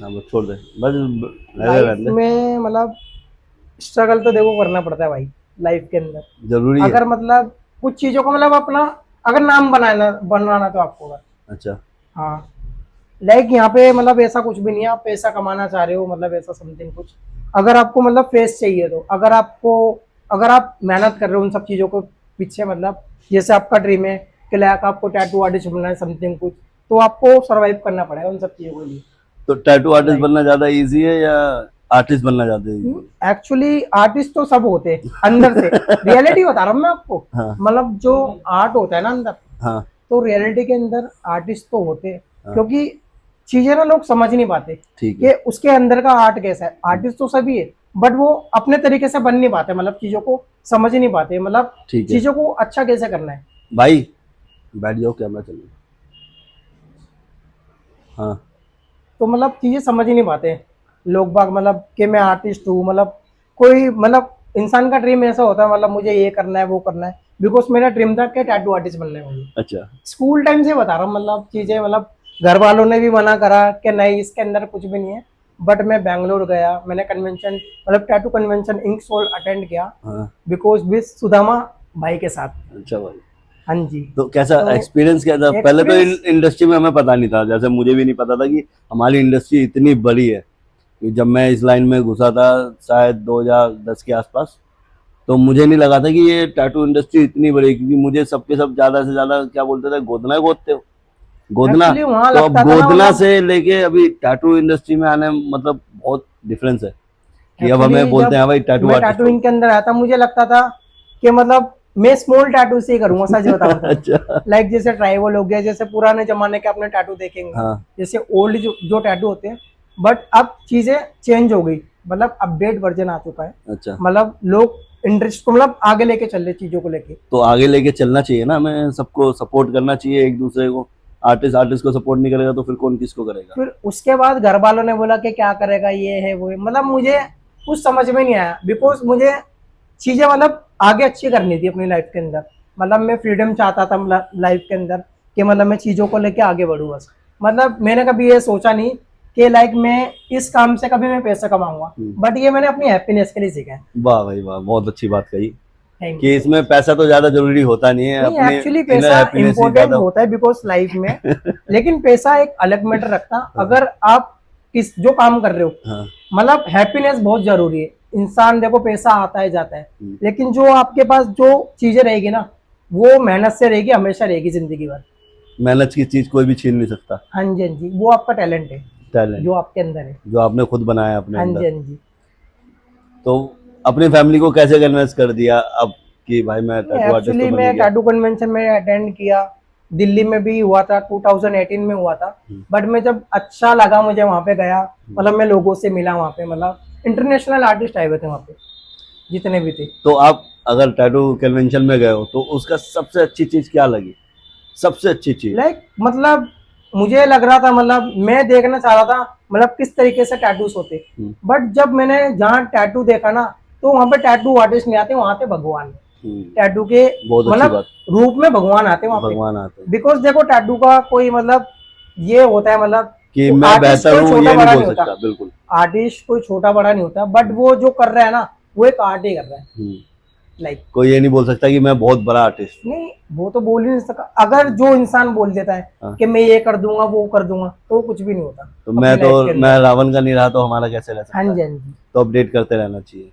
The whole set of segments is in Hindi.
हाँ बस छोड़ दे, बस रहने लाइफ रहने दे। में मतलब स्ट्रगल तो देखो करना पड़ता है भाई, लाइफ के अंदर। जरूरी है। अगर मतलब कुछ चीज़ों को मतलब अपना अगर नाम बनाना बनाना तो आपको होगा। अच्छा। हाँ, लाइक यहाँ पे मतलब ऐसा कुछ भी नहीं है, आप पैसा कमाना चाह रहे हो मतलब ऐसा समथिंग कुछ। अगर आपको मतलब फेस चाहिए तो अगर आप मेहनत कर रहे हो उन सब चीज़ों को पीछे, मतलब जैसे आपका ड्रीम है कि लाइक आपको टैटू आर्टिस्ट बनना है समथिंग कुछ, तो आपको सर्वाइव करना पड़ेगा उन सब चीज़ों के लिए। तो टैटू आर्टिस्ट लाइक बनना ज्यादा इजी है या आर्टिस्ट बनना ज्यादा इजी एक्चुअली आर्टिस्ट तो सब होते हैं अंदर से। है? रियलिटी बता रहा हूँ मैं आपको, हाँ मतलब जो आर्ट होता है ना अंदर, हाँ तो रियलिटी के अंदर आर्टिस्ट तो होते हैं। हाँ। क्योंकि चीजें ना लोग समझ नहीं पाते ठीक कि है। उसके अंदर का आर्ट कैसा है। आर्टिस्ट तो सभी है, बट वो अपने तरीके से बन नहीं पाते, मतलब चीजों को समझ नहीं पाते, मतलब ठीक है चीजों को अच्छा कैसे करना है। भाई, बैठ जाओ, कैमरा चल रहा है। हाँ। तो मतलब चीजें समझ ही नहीं पाते लोग बाग, मतलब कि मैं आर्टिस्ट हूँ, मतलब कोई मतलब इंसान का ड्रीम ऐसा होता है मतलब मुझे ये करना है वो करना है। बिकॉज मेरा ड्रीम था कि टैटू आर्टिस्ट बनना है मुझे। अच्छा। स्कूल टाइम से बता रहा हूँ, मतलब चीजें मतलब घर वालों ने भी मना करा कि नहीं इसके अंदर कुछ भी नहीं है। बट मैं बैंगलोर गया, मैंने कन्वेंशन मतलब tattoo convention ink soul attend किया, हाँ। बिकॉज विद सुदामा भाई के साथ। अच्छा भाई, हाँ जी। तो कैसा तो एक्सपीरियंस क्या था? पहले तो एक्सपीरियंस, इंडस्ट्री में हमें पता नहीं था, जैसे मुझे भी नहीं पता था कि हमारी इंडस्ट्री इतनी बड़ी है। कि जब मैं इस लाइन में घुसा था शायद 2010 के आसपास, तो मुझे नहीं लगा था कि ये टैटू इंडस्ट्री इतनी बड़ी है, क्योंकि मुझे सबके सब ज्यादा से ज्यादा क्या बोलते थे, गोदना गोदते हो, गोदना। एक्चुअली वहां तो अब लगता था ना गोदना मतलब, से लेके अभी टैटू इंडस्ट्री में आने में मतलब बहुत डिफरेंस है। कि अब हमें एक्चुअली बोलते जब हैं भाई टैटू मैं आर्टिस्ट हो। टैटूइंग के अंदर आया था मुझे लगता था कि मतलब मैं स्मॉल टैटू से ही करूंगा, सच बताऊं तो। अच्छा। लाइक जैसे ट्राइबल हो गया, जैसे पुराने जमाने के अपने टैटू देखेंगे, हाँ। जैसे ओल्ड जो टैटू होते हैं। बट अब चीजें चेंज हो गई, मतलब अपडेट वर्जन आ चुका है। अच्छा। मतलब लोग इंटरेस्ट को मतलब आगे लेके चल रहे चीजों को लेके। तो आगे लेके चलना चाहिए ना, हमें सबको सपोर्ट करना चाहिए एक दूसरे को। आर्टिस्ट आर्टिस्ट को सपोर्ट नहीं करेगा तो फिर कौन किसको करेगा? फिर उसके बाद घर वालों ने बोला कि क्या करेगा ये है वो है, मतलब मुझे कुछ समझ में नहीं आया। बिकॉज मुझे चीजें मतलब आगे अच्छी करनी थी अपनी लाइफ के अंदर। मतलब मैं फ्रीडम चाहता था मतलब लाइफ के अंदर, कि मतलब मैं चीजों को लेके आगे बढ़ूँ बस। मतलब मैंने कभी ये सोचा नहीं कि लाइक मैं इस काम से कभी मैं पैसा कमाऊंगा। बट ये मैंने अपनी हैप्पीनेस के लिए सीखा है। वाह भाई वाह, बहुत अच्छी बात कही। थैंक यू कि सो इसमें मच। पैसा तो ज्यादा जरूरी होता नहीं है, नहीं अपने एक्चुअली इनर पैसा हैप्पीनेस ही इंपॉर्टेंट ज्यादा। होता है बिकॉज लाइफ में, लेकिन पैसा एक अलग मैटर रखता। हाँ। अगर आप किस जो काम कर रहे हो, हाँ। मतलब हैप्पीनेस बहुत जरूरी है। इंसान देखो पैसा आता है जाता है, हम्म। लेकिन जो आपके पास जो चीजें रहेगी ना, वो मेहनत से रहेगी, हमेशा रहेगी जिंदगी भर। मेहनत की चीज कोई भी छीन नहीं सकता। हाँ जी हाँ जी, वो आपका टैलेंट है टैलेंट जो आपके अंदर है। जो आपने खुद बनाया अपने हाँ अंदर। जी हाँ जी। तो अपनी फैमिली को कैसे कन्विंस कर दिया अब कि भाई मैं टैटू आर्टिस्ट तो एक्चुअली बन ही मैं गया? टैटू कन्वेंशन में अटेंड किया, दिल्ली में भी हुआ था, 2018 में हुआ था। हम्म। बट मैं जब अच्छा लगा मुझे वहाँ पे गया, हम्म। मतलब मैं लोगों से मिला वहाँ पे, मतलब इंटरनेशनल आर्टिस्ट आए हुए थे वहाँ पे जितने भी थे। तो आप अगर टैटू कन्वेंशन में गए हो तो उसका सबसे अच्छी चीज क्या लगी? सबसे अच्छी चीज। लाइक मतलब मुझे लग रहा था, मतलब मैं देखना चाह रहा था मतलब किस तरीके से टैटूस होते। हम्म। बट जब मैंने जहाँ टैटू देखा ना, तो वहाँ पे टैटू आर्टिस्ट नहीं आते, वहाँ पे भगवान हम्म। टैटू के बहुत अच्छी मतलब बात। रूप में भगवान आते हैं वहाँ पे। भगवान आते हैं। बिकॉज देखो टैटू का कोई मतलब ये होता है, कि मतलब मैं आर्टिस्ट बेहतर कोई हूँ छोटा ये नहीं बड़ा बोल नहीं होता। सकता, बिल्कुल। आर्टिस्ट कोई छोटा बड़ा नहीं होता, बट हम्म। वो जो कर रहा है ना, वो एक आर्ट ही कर रहा है। हम्म। लाइक कोई ये नहीं बोल सकता कि मैं बहुत बड़ा आर्टिस्ट हूँ। नहीं, वो तो बोल ही नहीं सकता। अगर जो इंसान बोल देता है हाँ। कि मैं ये कर दूंगा वो कर दूंगा, तो वो कुछ भी नहीं होता तो अपनी लाइफ के मैं अंदर। रावण का नहीं रहा तो हमारा कैसे रह हाँ सकता है? जी हाँ जी। तो अपडेट करते रहना चाहिए।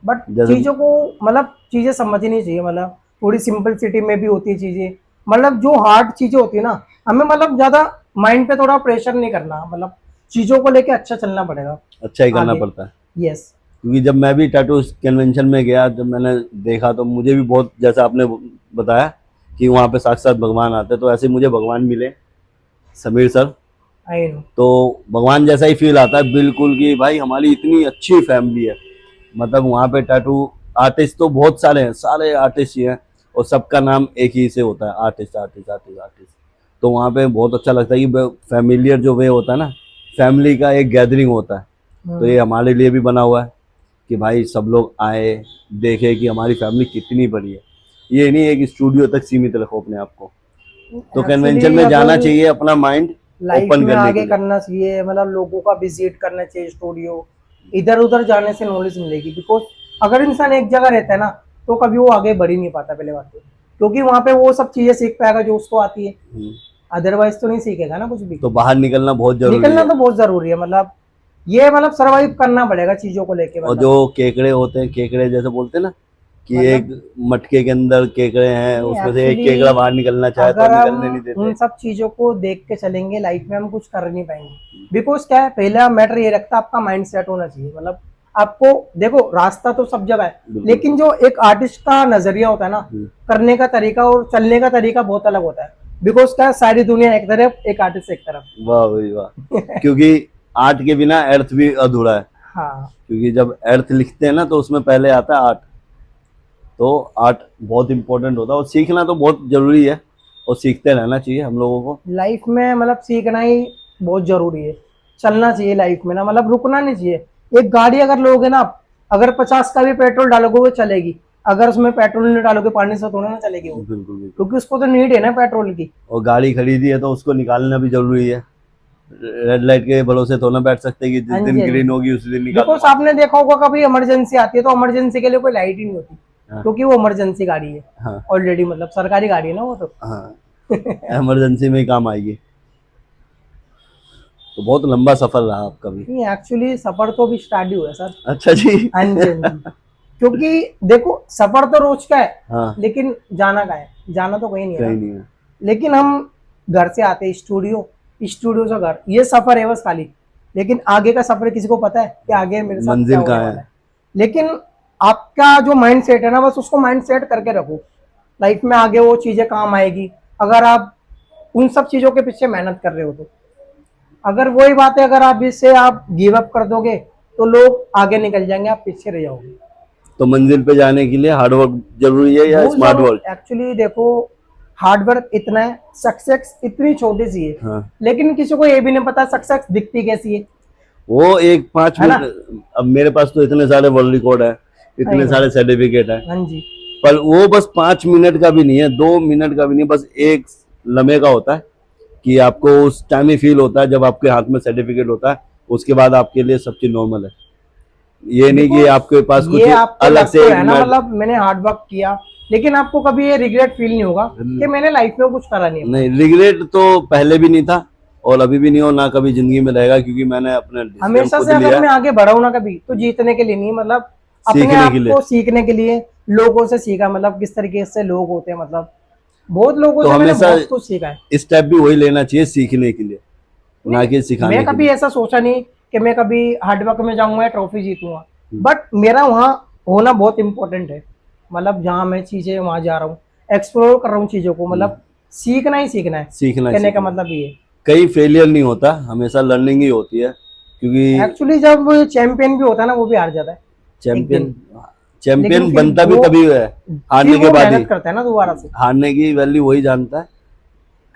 बट जैसे चीजों को मतलब चीजें समझनी चाहिए, मतलब थोड़ी सिंपल सिटी में भी होती है चीजें। मतलब जो हार्ड चीजें होती है ना, हमें मतलब ज्यादा माइंड पे थोड़ा प्रेशर नहीं करना, मतलब चीजों को लेके अच्छा चलना पड़ेगा अच्छा ही करना आगे। पड़ता है। यस। क्योंकि जब मैं भी टैटू कन्वेंशन में गया, जब मैंने देखा तो मुझे भी बहुत, जैसा आपने बताया कि वहाँ पे साक्षात भगवान आते हैं, तो ऐसे ही मुझे भगवान मिले, समीर सर। I know. तो भगवान जैसा ही फील आता है बिल्कुल, कि भाई हमारी इतनी अच्छी फैमिली है। मतलब वहाँ पे टैटू आर्टिस्ट तो बहुत सारे हैं, सारे आर्टिस्ट ही हैं, और सबका नाम एक ही से होता है, आर्टिस्ट आर्टिस्ट आर्टिस्ट आर्टिस्ट। तो वहाँ पे बहुत अच्छा लगता है कि फैमिलियर जो वे होता है ना, फैमिली का एक गैदरिंग होता है। तो ये हमारे लिए भी बना हुआ है कि भाई सब लोग आए, देखे कि हमारी फैमिली कितनी बड़ी है। ये नहीं है कि स्टूडियो तक सीमित रखो अपने आप को। तो एक्चुअली कन्वेंशन में जाना अगर चाहिए, अपना माइंड लाइफ ओपन में करने आगे के लिए। करना चाहिए, मतलब लोगों का विजिट करना चाहिए स्टूडियो, इधर उधर जाने से नॉलेज मिलेगी। बिकॉज अगर इंसान एक जगह रहता है ना तो कभी वो आगे बढ़ ही नहीं पाता पहले बात तो, क्योंकि वहां पे वो सब चीजें सीख पाएगा जो उसको आती है, हम्म। अदरवाइज तो नहीं सीखेगा ना कुछ भी। तो बाहर निकलना बहुत जरूरी निकलना है। तो बहुत जरूरी है, मतलब ये मतलब सरवाइव करना पड़ेगा चीजों को लेके, और मतलब जो केकड़े होते हैं, केकड़े जैसे बोलते हैं ना कि एक मतलब मटके के अंदर केकड़े हैं, उसमें से एक केकड़ा एक्चुअली बाहर निकलना चाहे तो अगर निकलने नहीं हम देते। उन सब चीजों को देख के चलेंगे लाइफ में हम कुछ कर नहीं पाएंगे। बिकॉज क्या है, पहला मैटर ये रखता है आपका माइंड सेट होना चाहिए। मतलब आपको देखो रास्ता तो सब जगह है, बिल्कुल। लेकिन जो एक आर्टिस्ट का नजरिया होता है ना, हम्म। करने का तरीका और चलने का तरीका बहुत अलग होता है। बिकॉज क्या है, सारी दुनिया एक तरफ, एक आर्टिस्ट एक तरफ। वाह भाई वाह। क्योंकि आर्ट के बिना अर्थ भी अधूरा है। हाँ क्योंकि जब अर्थ लिखते हैं ना तो उसमें पहले आता है आर्ट। तो आर्ट बहुत इंपॉर्टेंट होता है और सीखना तो बहुत जरूरी है, और सीखते रहना चाहिए हम लोगों को। लाइफ में मतलब सीखना ही बहुत जरूरी है, चलना चाहिए लाइफ में ना, मतलब रुकना नहीं चाहिए। एक गाड़ी अगर लोगे ना आप, अगर 50 का भी पेट्रोल डालोगे वो चलेगी, अगर उसमें पेट्रोल नहीं डालोगे पानी से थोड़ा ना चलेगी वो, बिल्कुल बिल्कुल। क्योंकि उसको तो नीड है ना पेट्रोल की। और गाड़ी खरीदी है तो उसको निकालना भी जरूरी है। रेड लाइट के भरोसे तो ना बैठ सकते कि हाँ जिस जी दिन हाँ ग्रीन जी। होगी उसी दिन निकाल बिकॉज दूंगा। आपने देखा होगा कभी इमरजेंसी आती है तो इमरजेंसी के लिए कोई लाइट ही नहीं होती, हाँ क्योंकि वो इमरजेंसी गाड़ी है हाँ ऑलरेडी, मतलब सरकारी गाड़ी है ना वो तो। हाँ। इमरजेंसी में ही काम आएगी। तो बहुत लंबा सफर रहा आपका भी। नहीं एक्चुअली सफर तो अभी स्टार्ट ही हुआ है सर। अच्छा जी। हाँ जी हाँ जी। क्योंकि देखो सफर तो रोज का है, हाँ। लेकिन जाना कहाँ है, जाना तो कहीं नहीं है कहीं ना। नहीं है। लेकिन हम घर से आते हैं स्टूडियो, स्टूडियो से घर, ये सफर है बस खाली। लेकिन आगे का सफर किसी को पता है कि आगे मेरे साथ क्या मंजिल होने कहाँ वाला है। है। लेकिन आपका जो माइंड सेट है ना, बस उसको माइंड सेट करके रखो, लाइफ में आगे वो चीजें काम आएगी, अगर आप उन सब चीजों के पीछे मेहनत कर रहे हो तो। अगर वही बात है, अगर आप इससे आप गिव अप कर दोगे तो लोग आगे निकल जाएंगे, आप पीछे रह जाओगे। तो मंजिल पे जाने के लिए हार्ड वर्क जरूरी है या बहुत स्मार्ट जरूर वर्क। एक्चुअली देखो, हार्डवर्क इतना है, सक्सेस इतनी छोटी सी है, हाँ। लेकिन किसी को ये भी नहीं पता सक्सेस दिखती कैसी वो एक पाँच है ना। मिनट, अब मेरे पास तो इतने सारे वर्ल्ड रिकॉर्ड है, आई इतने नो। सारे सर्टिफिकेट है, हाँ जी। पर वो बस 5 मिनट का भी नहीं है, 2 मिनट का भी नहीं, बस एक लम्हे का होता है कि आपको उस टाइम ही फील होता है जब आपके हाथ में सर्टिफिकेट होता है। उसके बाद आपके लिए सब चीज नॉर्मल है। ये नहीं कि बिकॉज आपके पास ये कुछ आपको अलग लग से तो एक है ना, मिनट। मतलब मैंने हार्ड वर्क किया, लेकिन आपको कभी ये रिग्रेट फील नहीं होगा कि मैंने लाइफ में कुछ करा नहीं अपना। नहीं, रिग्रेट तो पहले भी नहीं था और अभी भी नहीं हो, ना कभी जिंदगी में रहेगा, क्योंकि मैंने अपना डिसीजन हमेशा खुद से अगर लिया मैं है। आगे बढ़ा हूं ना कभी, तो जीतने के लिए नहीं, मतलब अपने सीखने के आप लिए। को सीखने के लिए, लोगों से सीखा, मतलब किस तरीके से लोग होते हैं, मतलब बहुत लोगों तो से मैंने हमेशा बहुत कुछ सीखा है। स्टेप भी वही लेना चाहिए, सीखने के लिए, ना नहीं, कि मैं सिखाने के कभी लिए। ऐसा सोचा नहीं कि मैं कभी हार्ड वर्क में जाऊंगा या ट्रॉफी जीतूंगा, हम्म। बट मेरा वहाँ होना बहुत इंपॉर्टेंट है। मतलब जहाँ मैं चीजें वहां जा रहा हूँ, एक्सप्लोर कर रहा हूँ चीजों को, हम्म। मतलब सीखना ही सीखना है। सीखना ही कहने का सीखना है। मतलब ये है। कहीं फेलियर नहीं होता, हमेशा लर्निंग ही होती है, क्योंकि एक्चुअली जब चैंपियन भी होता है ना, वो भी हार जाता है एक चैंपियन, दिन, लेकिन चैंपियन फिर बनता भी वो तभी है फिर हारने के वो बाद ही। मेहनत करता है ना दोबारा से, हारने की वैल्यू वही जानता है,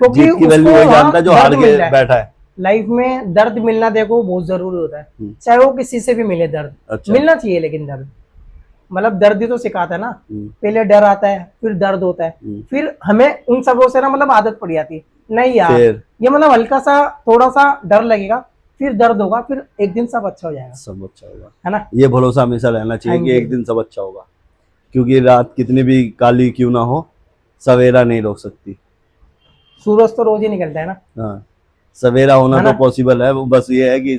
क्योंकि जीत की उसको वैल्यू वही वहां जानता है जो दर्द हार के मिल रहा है। बैठा है। लाइफ में दर्द मिलना देखो बहुत जरूरी होता है, हम्म। चाहे वो किसी से भी मिले, दर्द अच्छा। मिलना चाहिए, लेकिन दर्द मतलब दर्द ही तो सिखाता है ना। हम्म। पहले डर आता है, फिर दर्द होता है, हम्म। फिर हमें उन सबों से ना मतलब आदत पड़ जाती है, नहीं यार फिर ये मतलब हल्का सा थोड़ा सा डर लगेगा, फिर दर्द होगा, फिर एक दिन सब अच्छा हो जाएगा, सब अच्छा होगा। है ना। ये भरोसा हमेशा रहना हाँ चाहिए कि जी एक दिन सब अच्छा होगा, क्योंकि रात कितनी भी काली क्यों ना हो, सवेरा नहीं रोक सकती। सूरज तो रोज ही निकलता है ना, हाँ, सवेरा होना है तो ना। पॉसिबल है, वो बस ये है कि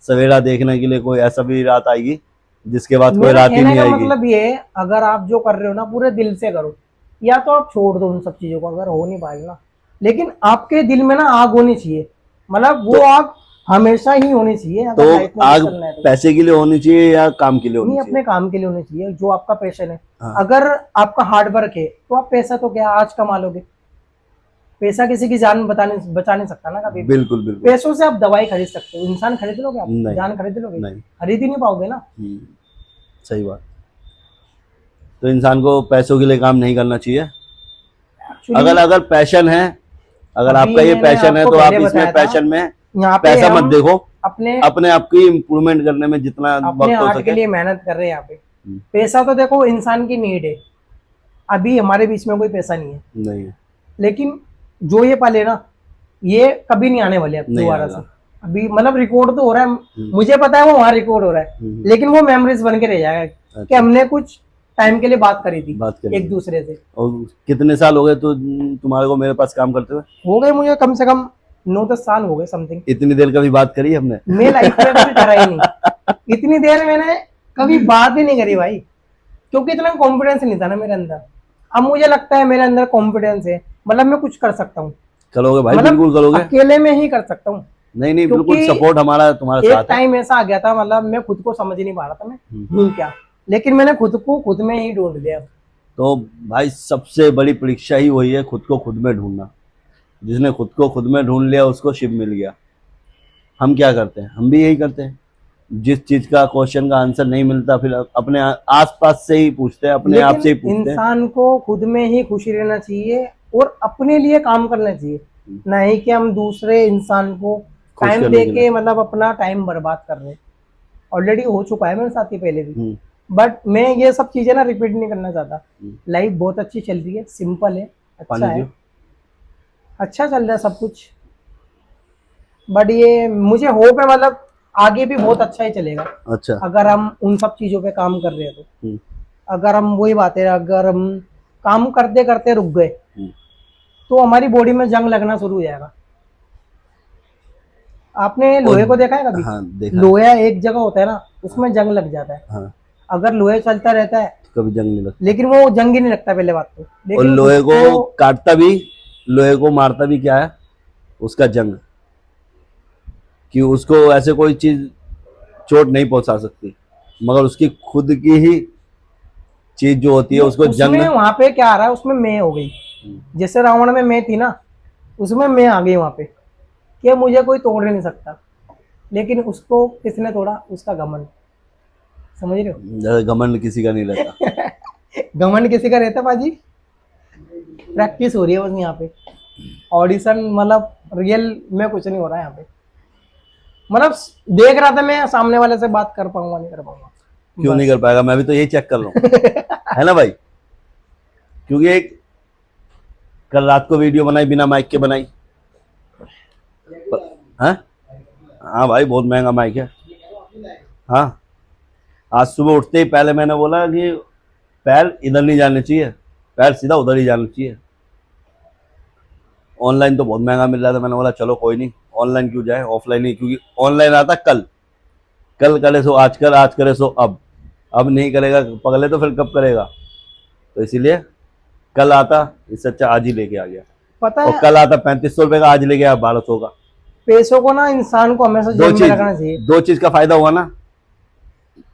सवेरा देखने के लिए कोई ऐसा भी रात आएगी जिसके बाद कोई मेरा रात ही कहने नहीं का आएगी। मतलब ये है, अगर आप जो कर रहे हो ना पूरे दिल से करो, या तो आप छोड़ दो उन सब चीजों को अगर हो नहीं पाएगा ना, लेकिन आपके दिल में ना आग होनी चाहिए, मतलब वो तो आग हमेशा ही होनी चाहिए तो अगर लाइफ में कुछ आग करना है तो। पैसे के लिए होनी चाहिए या काम के लिए होनी नहीं, चाहिए। अपने काम के लिए होनी चाहिए, जो आपका पैशन है। हाँ। अगर आपका हार्ड वर्क है तो आप पैसा तो क्या आज कमा लोगे, पैसा किसी की जान बचा नहीं सकता ना कभी भी। बिल्कुल बिल्कुल। पैसों से आप दवाई खरीद सकते हो, इंसान खरीद लोगे, आप नहीं जान खरीद लोगे, नहीं। खरीद ही नहीं पाओगे ना। हम्म, सही बात। तो इंसान को पैसों के लिए काम नहीं करना चाहिए। एक्चुअली अगर अगर पैशन है, अगर आपका अभी ये मैंने पैशन है आपको तो आप पहले इसमें बताया था, पैशन में यहाँ पे पैसा मत हम देखो, अपने अपने आप की इम्प्रूवमेंट करने में जितना अपने वक्त हो आर्ट के सके। लिए मेहनत कर रहे हैं यहाँ पे। पैसा तो देखो इंसान की नीड है, अभी हमारे बीच में कोई पैसा नहीं है, नहीं है। लेकिन जो ये पाले ना, ये कभी नहीं आने वाले अब नहीं दोबारा आएगा। से। अभी मतलब रिकॉर्ड तो हो रहा है, मुझे पता है वो वहाँ रिकॉर्ड हो रहा है, लेकिन वो मेमोरीज बन के रह जाएगा कि हमने कुछ टाइम के लिए बात करी थी बात करी एक थी। दूसरे से। और कितने साल हो गए तो तुम्हारे को मेरे पास काम करते हुए? हो गए मुझे कम से कम 9-10 साल हो गए समथिंग। इतनी देर कभी बात करी हमने? मैं लाइफ में कभी करा ही नहीं इतनी देर मैंने कभी बात ही नहीं करी भाई, क्योंकि इतना कॉन्फिडेंस नहीं था ना मेरे अंदर। अब मुझे लगता है मेरे अंदर कॉन्फिडेंस है, मतलब मैं कुछ कर सकता हूँ, करोगे भाई, मतलब बिल्कुल करोगे। अकेले में ही कर सकता हूँ। नहीं नहीं, बिल्कुल क्योंकि सपोर्ट हमारा तुम्हारे एक साथ है। टाइम ऐसा आ गया था, मतलब मैं खुद को समझ ही नहीं पा रहा था मैं हूँ क्या, लेकिन मैंने खुद को खुद में ही ढूंढ लिया। तो भाई सबसे बड़ी परीक्षा ही वही है, खुद को खुद में ढूंढना। जिसने खुद को खुद में ढूंढ लिया उसको शिव मिल गया। हम क्या करते हैं, हम भी यही करते हैं। जिस चीज का क्वेश्चन का आंसर नहीं मिलता फिर अपने आसपास से ही पूछते हैं, अपने आप से ही लेकिन पूछते हैं। इंसान को खुद में ही खुशी रहना चाहिए और अपने लिए काम करना चाहिए, नहीं कि हम दूसरे इंसान को खुश टाइम करने दे के के लिए। मतलब अपना टाइम बर्बाद कर रहे हैं। ऑलरेडी हो चुका है मेरे साथ ही पहले भी, हम्म, बट मैं ये सब चीजें ना रिपीट नहीं करना चाहता। लाइफ बहुत अच्छी चल रही है, सिंपल है, अच्छा पानी है, दियो। अच्छा चल रहा है सब कुछ। बट ये मुझे होप है मतलब आगे भी बहुत अच्छा ही चलेगा, अच्छा। अगर हम उन सब चीजों पे काम कर रहे हैं तो। हम्म, अगर हम वही बातें, अगर हम काम करते करते रुक गए हम्म, तो हमारी बॉडी में जंग लगना शुरू हो जाएगा। आपने और लोहे को देखा है कभी? हाँ देखा है। लोहा एक जगह होता है ना, उसमें जंग लग जाता है। हाँ, अगर लोहे चलता रहता है तो कभी जंग नहीं लगता। लेकिन वो जंग ही नहीं लगता पहले बात तो। और लेकिन लोहे खुद को को काटता भी, लोहे को मारता भी क्या है, उसका जंग। कि उसको ऐसे कोई चीज चोट नहीं पहुंचा सकती, मगर उसकी खुद की ही चीज जो होती है उसको जंग। उसमें वहां पे क्या आ रहा है, उसमें मैं हो गई, जैसे रावण में मैं थी ना, उसमें मैं आ गई वहां पे कि मुझे कोई तोड़ नहीं सकता। लेकिन उसको किसने तोड़ा? उसका घमंड। समझ रहे ज्यादा घमंड किसी का नहीं रहता। हो? घमंड किसी का रहता बाजी? प्रैक्टिस हो रही है बस यहाँ पे, ऑडिशन मतलब रियल में कुछ नहीं हो रहा है यहाँ पे। मतलब देख रहा था मैं सामने वाले से बात कर पाऊंगा नहीं कर पाऊंगा, क्यों नहीं बस। कर पाएगा, मैं भी तो यही चेक कर रहा हूँ। है ना भाई? क्योंकि एक कल रात को वीडियो बनाई बिना माइक के बनाई। हाँ हाँ भाई, बहुत महंगा माइक है। हाँ, आज सुबह उठते ही पहले मैंने बोला कि पैर इधर नहीं जाने चाहिए, पैर सीधा उधर ही जाना चाहिए। ऑनलाइन तो बहुत महंगा मिल रहा था, मैंने बोला चलो कोई नहीं, ऑनलाइन क्यों जाए, ऑफलाइन ही। क्योंकि ऑनलाइन आता कल, कल करे सो आज कर, आज करे सो अब नहीं करेगा पगले तो फिर कब करेगा। तो इसीलिए कल आता, इससे अच्छा आज ही लेके आ गया। पता और है, कल आता 3500 रुपये का, आज लेके आया 1200 का। पैसों को ना इंसान को हमेशा दो जेब में चीज, रखना चाहिए। दो चीज का फायदा हुआ ना।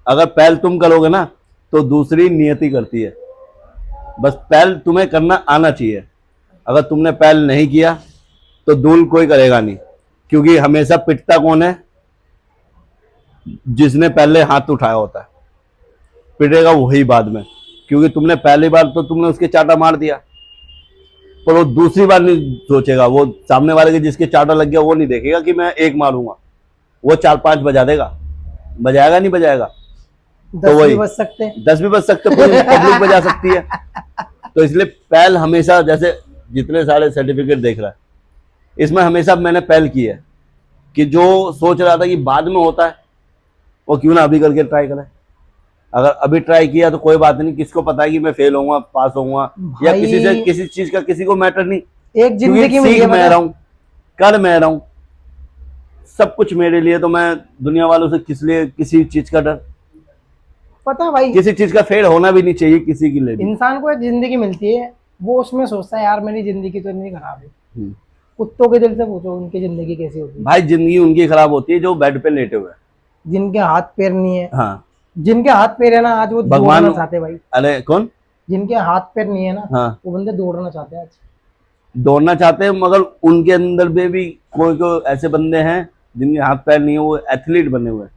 अगर पहल तुम करोगे ना तो दूसरी नियति करती है। बस पहल तुम्हें करना आना चाहिए। अगर तुमने पहल नहीं किया तो दूल कोई करेगा नहीं। क्योंकि हमेशा पिटता कौन है? जिसने पहले हाथ उठाया होता है। पिटेगा वही बाद में, क्योंकि तुमने पहली बार तो तुमने उसके चाटा मार दिया, पर वो दूसरी बार नहीं सोचेगा। वो सामने वाले के जिसके चाटा लग गया वो नहीं देखेगा कि मैं एक मारूंगा, वो 4-5 बजा देगा। बजाएगा नहीं बजाएगा? 10 भी वही बच सकते हैं। 10 भी बज सकते, पूरी पब्लिक बजा सकती है। तो इसलिए पहल हमेशा, जैसे जितने सारे सर्टिफिकेट देख रहा है, इसमें हमेशा मैंने पहल की है कि जो सोच रहा था कि बाद में होता है वो क्यों ना अभी करके ट्राई करे। अगर अभी ट्राई किया तो कोई बात नहीं, किसको पता है कि मैं फेल होऊंगा पास होऊंगा, या भाई किसी से किसी चीज का किसी को मैटर नहीं। एक क्योंकि जिंदगी मिली सीख है, मैं पता रहा है? हूं, कर मैं रहा हूं, सब कुछ मेरे लिए। तो मैं दुनिया वालों से किस लिए किसी चीज का डर? पता है भाई, किसी चीज का फेल होना भी नहीं चाहिए किसी के लिए भी। इंसान को एक जिंदगी मिलती है, वो उसमें सोचता है यार मेरी जिंदगी तो इतनी खराब है। हम्म। कुत्तों के दिल से पूछो उनकी जिंदगी कैसी होती है, भाई जिंदगी उनकी खराब होती है जो बेड पे लेटे हुए हैं। जिनके हाथ पैर नहीं है। हाँ, जिनके हाथ पैर है ना, आज वो भगवान। दौड़ना चाहते हैं भाई। अरे कौन? जिनके हाथ पैर नहीं है ना, हाँ, वो बंदे दौड़ना चाहते हैं आज। दौड़ना चाहते हैं, मगर उनके अंदर में भी कोई कोई ऐसे बंदे हैं जिनके हाथ पैर नहीं है, वो एथलीट बने हुए हैं।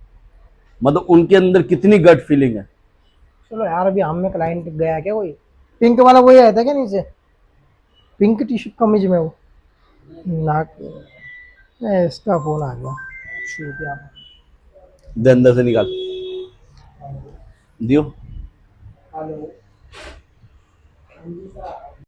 मतलब उनके अंदर कितनी गट फीलिंग है। चलो यार, अभी हम में क्लाइंट गया क्या कोई? पिंक वाला वही आया था क्या नीचे? पिंक टी शर्ट कमीज में वो नाक, इसका फोन आ गया। छूट गया। दे अंदर से निकाल दियो। हेलो।